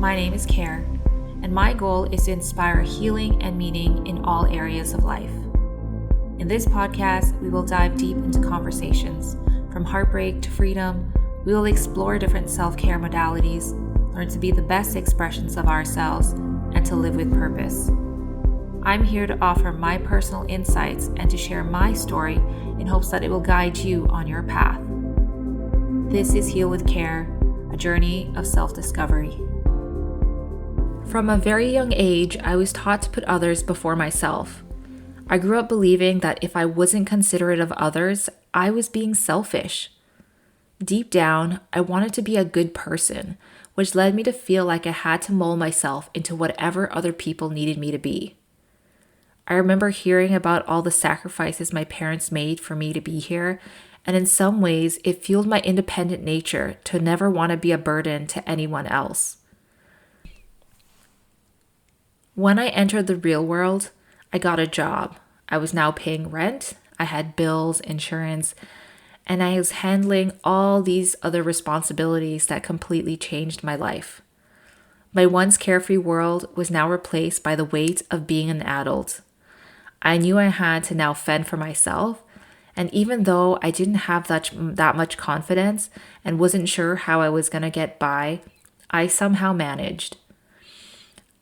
My name is Kerrie, and my goal is to inspire healing and meaning in all areas of life. In this podcast, we will dive deep into conversations. From heartbreak to freedom, we will explore different self-care modalities, learn to be the best expressions of ourselves, and to live with purpose. I'm here to offer my personal insights and to share my story in hopes that it will guide you on your path. This is Heal with Care, a journey of self-discovery. From a very young age, I was taught to put others before myself. I grew up believing that if I wasn't considerate of others, I was being selfish. Deep down, I wanted to be a good person, which led me to feel like I had to mold myself into whatever other people needed me to be. I remember hearing about all the sacrifices my parents made for me to be here, and in some ways, it fueled my independent nature to never want to be a burden to anyone else. When I entered the real world, I got a job. I was now paying rent, I had bills, insurance, and I was handling all these other responsibilities that completely changed my life. My once carefree world was now replaced by the weight of being an adult. I knew I had to now fend for myself, and even though I didn't have that much confidence and wasn't sure how I was going to get by, I somehow managed.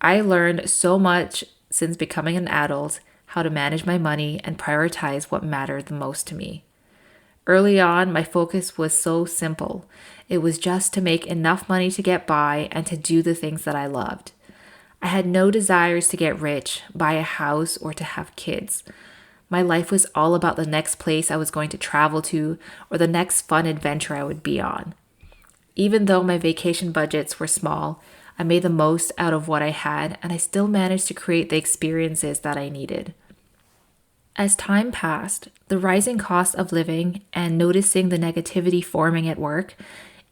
I learned so much since becoming an adult, how to manage my money and prioritize what mattered the most to me. Early on, my focus was so simple. It was just to make enough money to get by and to do the things that I loved. I had no desires to get rich, buy a house, or to have kids. My life was all about the next place I was going to travel to or the next fun adventure I would be on. Even though my vacation budgets were small, I made the most out of what I had, and I still managed to create the experiences that I needed. As time passed, the rising cost of living and noticing the negativity forming at work,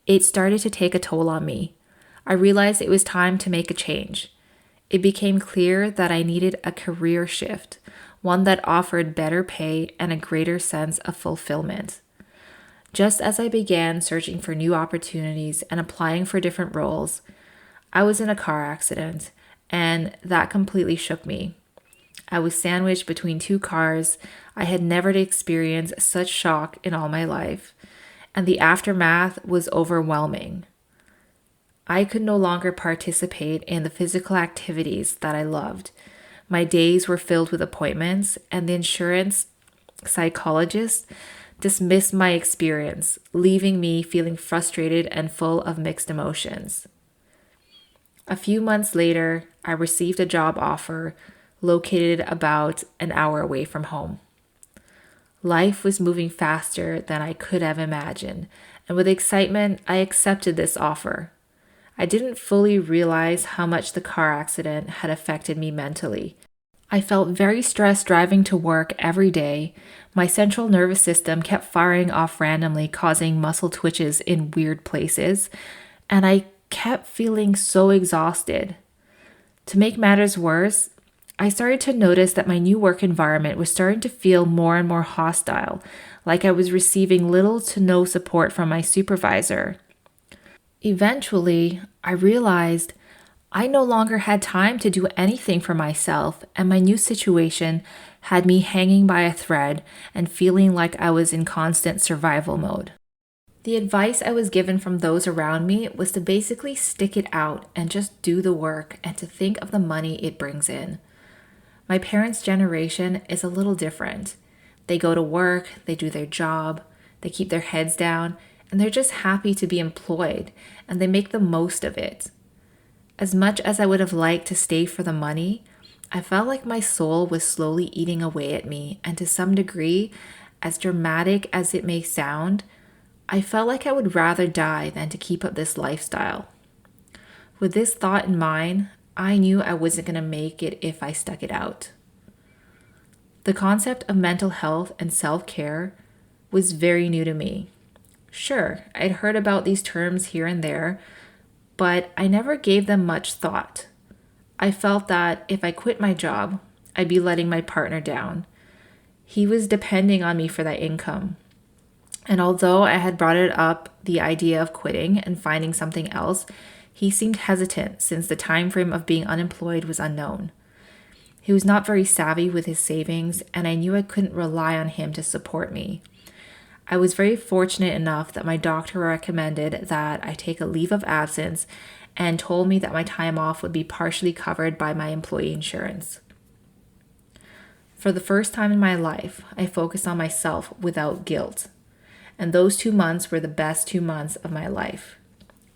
it started to take a toll on me. I realized it was time to make a change. It became clear that I needed a career shift, one that offered better pay and a greater sense of fulfillment. Just as I began searching for new opportunities and applying for different roles, I was in a car accident, and that completely shook me. I was sandwiched between two cars. I had never experienced such shock in all my life, and the aftermath was overwhelming. I could no longer participate in the physical activities that I loved. My days were filled with appointments, and the insurance psychologist dismissed my experience, leaving me feeling frustrated and full of mixed emotions. A few months later, I received a job offer located about an hour away from home. Life was moving faster than I could have imagined, and with excitement, I accepted this offer. I didn't fully realize how much the car accident had affected me mentally. I felt very stressed driving to work every day. My central nervous system kept firing off randomly, causing muscle twitches in weird places, and I kept feeling so exhausted. To make matters worse, I started to notice that my new work environment was starting to feel more and more hostile, like I was receiving little to no support from my supervisor. Eventually, I realized I no longer had time to do anything for myself, and my new situation had me hanging by a thread and feeling like I was in constant survival mode. The advice I was given from those around me was to basically stick it out and just do the work and to think of the money it brings in. My parents' generation is a little different. They go to work, they do their job, they keep their heads down, and they're just happy to be employed, and they make the most of it. As much as I would have liked to stay for the money, I felt like my soul was slowly eating away at me, and to some degree, as dramatic as it may sound, I felt like I would rather die than to keep up this lifestyle. With this thought in mind, I knew I wasn't going to make it if I stuck it out. The concept of mental health and self-care was very new to me. Sure, I'd heard about these terms here and there, but I never gave them much thought. I felt that if I quit my job, I'd be letting my partner down. He was depending on me for that income. And although I had brought it up the idea of quitting and finding something else, he seemed hesitant since the time frame of being unemployed was unknown. He was not very savvy with his savings, and I knew I couldn't rely on him to support me. I was very fortunate enough that my doctor recommended that I take a leave of absence and told me that my time off would be partially covered by my employee insurance. For the first time in my life, I focused on myself without guilt. And those 2 months were the best 2 months of my life.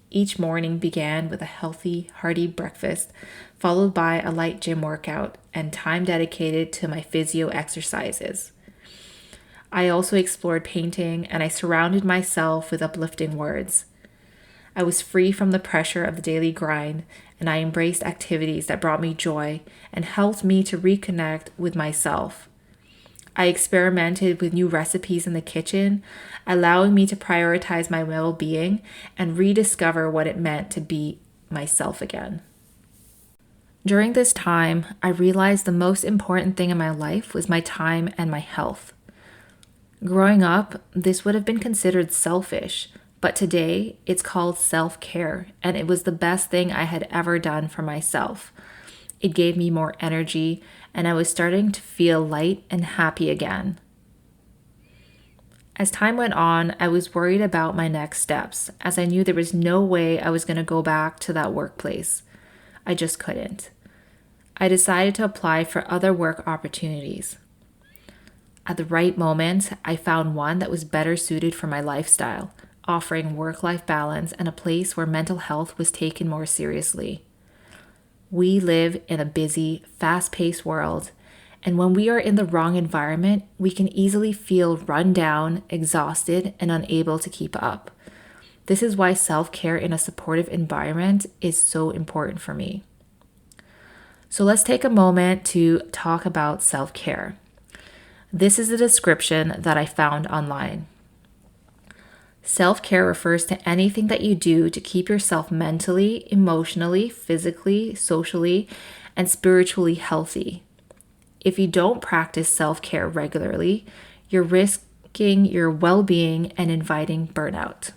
Each morning began with a healthy, hearty breakfast, followed by a light gym workout and time dedicated to my physio exercises. I also explored painting, and I surrounded myself with uplifting words. I was free from the pressure of the daily grind, and I embraced activities that brought me joy and helped me to reconnect with myself. I experimented with new recipes in the kitchen, allowing me to prioritize my well-being and rediscover what it meant to be myself again. During this time, I realized the most important thing in my life was my time and my health. Growing up, this would have been considered selfish, but today it's called self-care, and it was the best thing I had ever done for myself. It gave me more energy, and I was starting to feel light and happy again. As time went on, I was worried about my next steps, as I knew there was no way I was going to go back to that workplace. I just couldn't. I decided to apply for other work opportunities. At the right moment, I found one that was better suited for my lifestyle, offering work-life balance and a place where mental health was taken more seriously. We live in a busy, fast-paced world, and when we are in the wrong environment, we can easily feel run down, exhausted, and unable to keep up. This is why self-care in a supportive environment is so important for me. So let's take a moment to talk about self-care. This is a description that I found online. Self-care refers to anything that you do to keep yourself mentally, emotionally, physically, socially, and spiritually healthy. If you don't practice self-care regularly, you're risking your well-being and inviting burnout.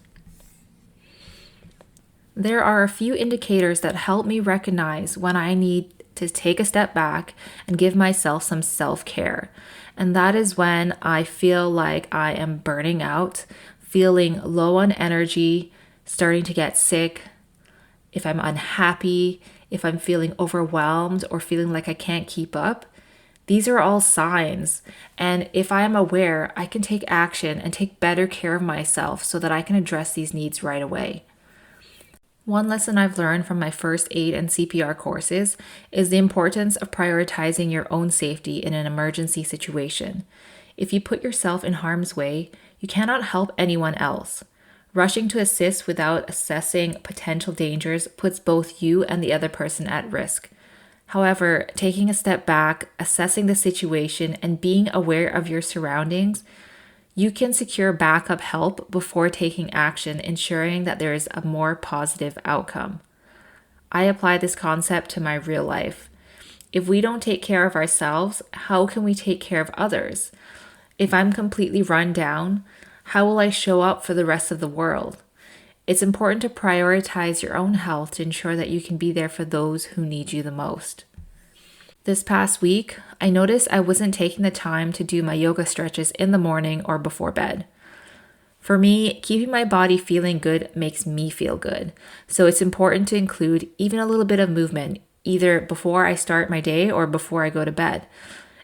There are a few indicators that help me recognize when I need to take a step back and give myself some self-care. And that is when I feel like I am burning out, feeling low on energy, starting to get sick, if I'm unhappy, if I'm feeling overwhelmed or feeling like I can't keep up. These are all signs, and if I am aware, I can take action and take better care of myself so that I can address these needs right away. One lesson I've learned from my first aid and CPR courses is the importance of prioritizing your own safety in an emergency situation. If you put yourself in harm's way, you cannot help anyone else. Rushing to assist without assessing potential dangers puts both you and the other person at risk. However, taking a step back, assessing the situation, and being aware of your surroundings, you can secure backup help before taking action, ensuring that there is a more positive outcome. I apply this concept to my real life. If we don't take care of ourselves, how can we take care of others? If I'm completely run down, how will I show up for the rest of the world? It's important to prioritize your own health to ensure that you can be there for those who need you the most. This past week, I noticed I wasn't taking the time to do my yoga stretches in the morning or before bed. For me, keeping my body feeling good makes me feel good. So it's important to include even a little bit of movement, either before I start my day or before I go to bed.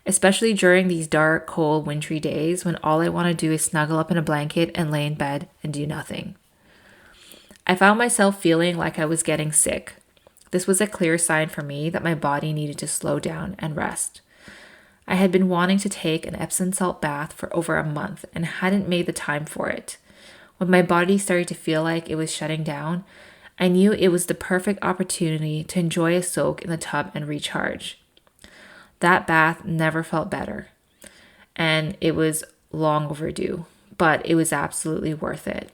Especially during these dark, cold, wintry days when all I want to do is snuggle up in a blanket and lay in bed and do nothing. I found myself feeling like I was getting sick. This was a clear sign for me that my body needed to slow down and rest. I had been wanting to take an Epsom salt bath for over a month and hadn't made the time for it. When my body started to feel like it was shutting down, I knew it was the perfect opportunity to enjoy a soak in the tub and recharge. That bath never felt better, and it was long overdue, but it was absolutely worth it.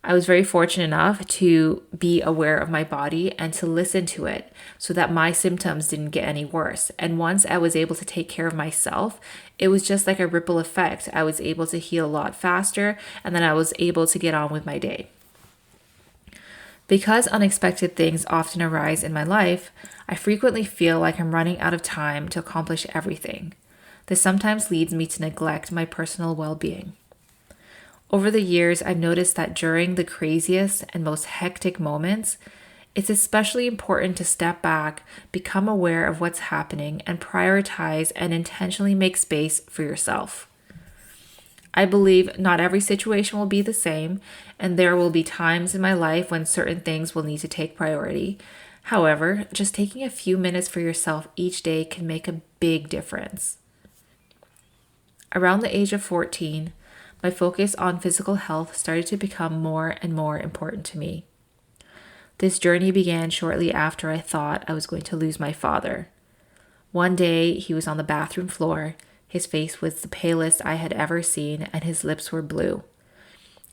I was very fortunate enough to be aware of my body and to listen to it so that my symptoms didn't get any worse. And once I was able to take care of myself, it was just like a ripple effect. I was able to heal a lot faster, and then I was able to get on with my day. Because unexpected things often arise in my life, I frequently feel like I'm running out of time to accomplish everything. This sometimes leads me to neglect my personal well-being. Over the years, I've noticed that during the craziest and most hectic moments, it's especially important to step back, become aware of what's happening, and prioritize and intentionally make space for yourself. I believe not every situation will be the same, and there will be times in my life when certain things will need to take priority. However, just taking a few minutes for yourself each day can make a big difference. Around the age of 14, my focus on physical health started to become more and more important to me. This journey began shortly after I thought I was going to lose my father. One day, he was on the bathroom floor. His face was the palest I had ever seen, and his lips were blue.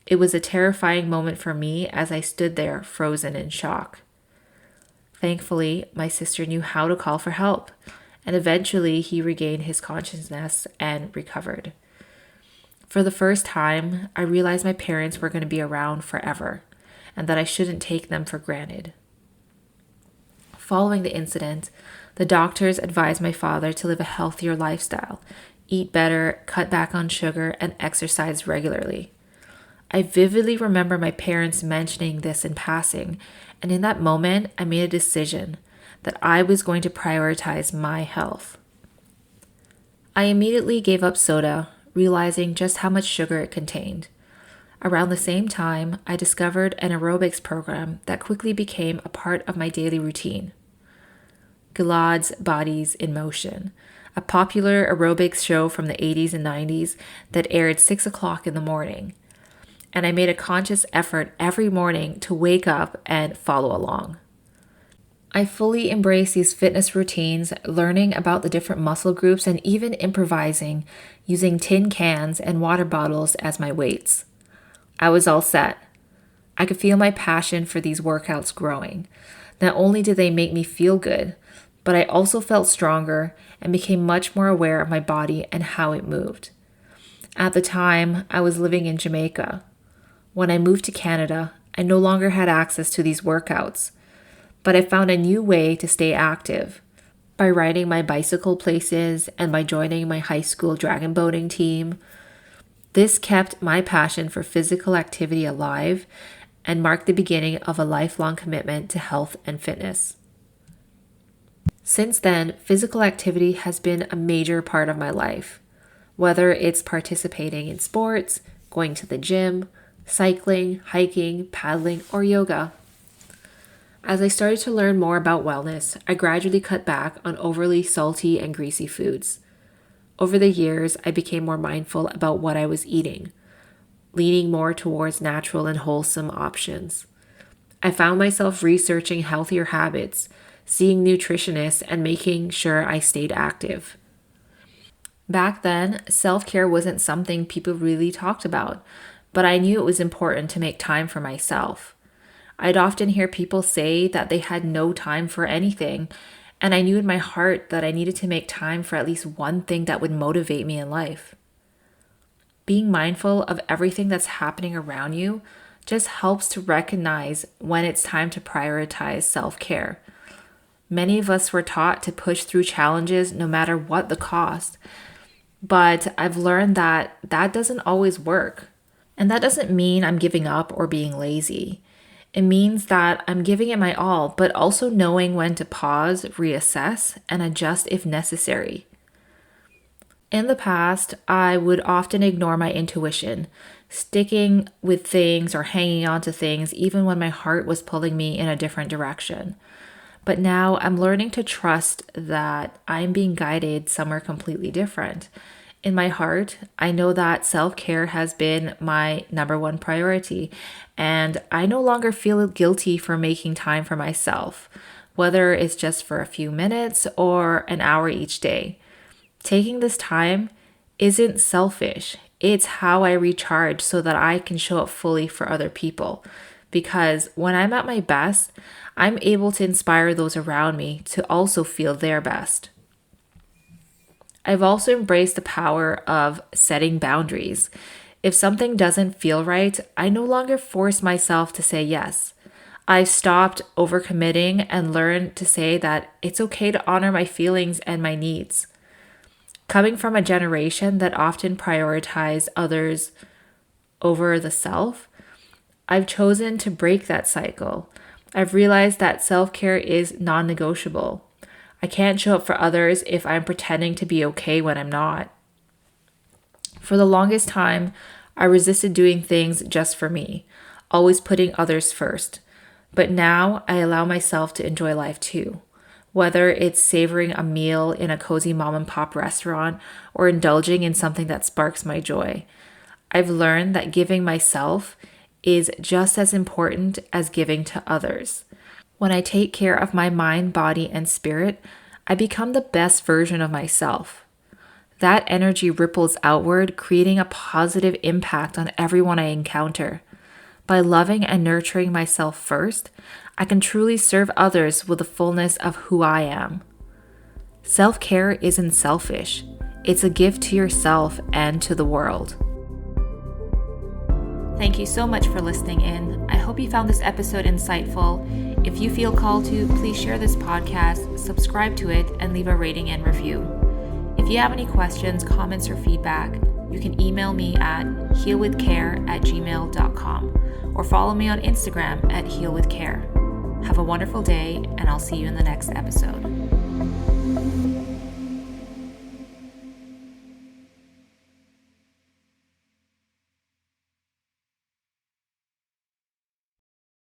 It was a terrifying moment for me as I stood there, frozen in shock. Thankfully, my sister knew how to call for help, and eventually he regained his consciousness and recovered. For the first time, I realized my parents were going to be around forever, and that I shouldn't take them for granted. Following the incident, the doctors advised my father to live a healthier lifestyle, eat better, cut back on sugar, and exercise regularly. I vividly remember my parents mentioning this in passing, and in that moment, I made a decision that I was going to prioritize my health. I immediately gave up soda, realizing just how much sugar it contained. Around the same time, I discovered an aerobics program that quickly became a part of my daily routine. Gilad's Bodies in Motion, a popular aerobics show from the 80s and 90s that aired 6 o'clock in the morning. And I made a conscious effort every morning to wake up and follow along. I fully embrace these fitness routines, learning about the different muscle groups and even improvising, using tin cans and water bottles as my weights. I was all set. I could feel my passion for these workouts growing. Not only did they make me feel good, but I also felt stronger and became much more aware of my body and how it moved. At the time, I was living in Jamaica. When I moved to Canada, I no longer had access to these workouts, but I found a new way to stay active by riding my bicycle places and by joining my high school dragon boating team. This kept my passion for physical activity alive and marked the beginning of a lifelong commitment to health and fitness. Since then, physical activity has been a major part of my life, whether it's participating in sports, going to the gym, cycling, hiking, paddling, or yoga. As I started to learn more about wellness, I gradually cut back on overly salty and greasy foods. Over the years, I became more mindful about what I was eating, leaning more towards natural and wholesome options. I found myself researching healthier habits, seeing nutritionists, and making sure I stayed active. Back then, self-care wasn't something people really talked about, but I knew it was important to make time for myself. I'd often hear people say that they had no time for anything, and I knew in my heart that I needed to make time for at least one thing that would motivate me in life. Being mindful of everything that's happening around you just helps to recognize when it's time to prioritize self-care. Many of us were taught to push through challenges no matter what the cost, but I've learned that that doesn't always work. And that doesn't mean I'm giving up or being lazy. It means that I'm giving it my all, but also knowing when to pause, reassess, and adjust if necessary. In the past, I would often ignore my intuition, sticking with things or hanging on to things even when my heart was pulling me in a different direction. But now I'm learning to trust that I'm being guided somewhere completely different. In my heart, I know that self-care has been my number one priority, and I no longer feel guilty for making time for myself, whether it's just for a few minutes or an hour each day. Taking this time isn't selfish. It's how I recharge so that I can show up fully for other people. Because when I'm at my best, I'm able to inspire those around me to also feel their best. I've also embraced the power of setting boundaries. If something doesn't feel right, I no longer force myself to say yes. I've stopped overcommitting and learned to say that it's okay to honor my feelings and my needs. Coming from a generation that often prioritized others over the self, I've chosen to break that cycle. I've realized that self-care is non-negotiable. I can't show up for others if I'm pretending to be okay when I'm not. For the longest time, I resisted doing things just for me, always putting others first. But now I allow myself to enjoy life too. Whether it's savoring a meal in a cozy mom and pop restaurant or indulging in something that sparks my joy. I've learned that giving myself is just as important as giving to others. When I take care of my mind, body, and spirit, I become the best version of myself. That energy ripples outward, creating a positive impact on everyone I encounter. By loving and nurturing myself first, I can truly serve others with the fullness of who I am. Self-care isn't selfish. It's a gift to yourself and to the world. Thank you so much for listening in. I hope you found this episode insightful. If you feel called to, please share this podcast, subscribe to it, and leave a rating and review. If you have any questions, comments, or feedback, you can email me at healwithcare@gmail.com or follow me on Instagram at healwithcare. Have a wonderful day, and I'll see you in the next episode.